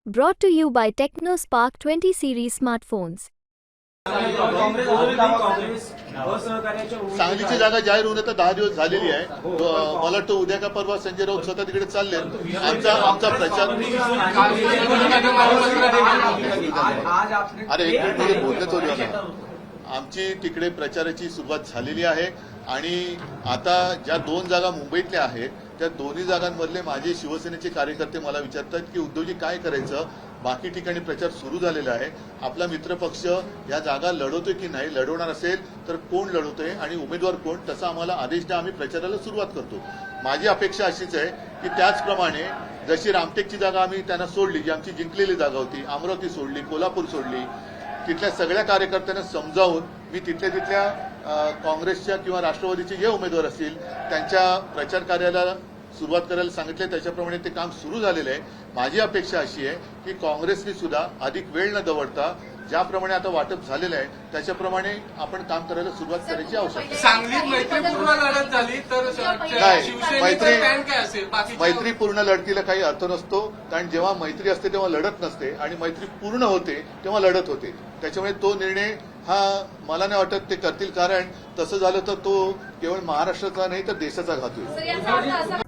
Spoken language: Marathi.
Brought to you by TechnoSpark 20 series smartphones. सांगलीची जागा जाहीर होऊन आता 10 दिवस झालेली आहे. मला वाटतं उद्या का परवा संजय राऊत स्वतः तिकडे चालले. आमचा प्रचार अरे एक मिनिट बोलणं चालू आहे. आमची तिकडे प्रचाराची सुरुवात झालेली आहे आणि आता ज्या 2 जागा मुंबईतल्या आहेत त्या दोन्ही जागांमधले माझे शिवसेनेचे कार्यकर्ते मला विचारतात की उद्धवजी काय करायचं. बाकी ठिकाणी प्रचार सुरू झालेला आहे. आपला मित्रपक्ष या जागा लढवतोय की नाही, लढवणार असेल तर कोण लढवतोय आणि उमेदवार कोण, तसा आम्हाला आदेश द्या, आम्ही प्रचाराला सुरुवात करतो. माझी अपेक्षा अशीच आहे की त्याचप्रमाणे जशी रामटेकची जागा आम्ही त्यांना सोडली, जी आमची जिंकलेली जागा होती, अमरावती सोडली, कोल्हापूर सोडली, तिथल्या सगळ्या कार्यकर्त्यांना समजावून मी तिथल्या काँग्रेसच्या किंवा राष्ट्रवादीचे जे उमेदवार असतील त्यांच्या प्रचार कार्याला सुरुवात करायला सांगितले. त्याच्याप्रमाणे ते काम सुरू झालेलं आहे. माझी अपेक्षा अशी आहे की काँग्रेसने सुद्धा अधिक वेळ न दवडता ज्याप्रमाणे आता वाटप झालेलं आहे त्याच्याप्रमाणे आपण काम करायला सुरुवात करायची आवश्यकता आहे. सांगलीत मैत्रीपूर्ण लढत झाली तर मैत्रीपूर्ण लढतीला काही अर्थ नसतो. कारण जेव्हा मैत्री असते तेव्हा लढत नसते आणि मैत्री पूर्ण होते तेव्हा लढत होते. त्याच्यामुळे तो निर्णय हा मला नाही वाटत ते करतील, कारण तसं झालं तर तो केवळ महाराष्ट्राचा नाही तर देशाचा घात होईल.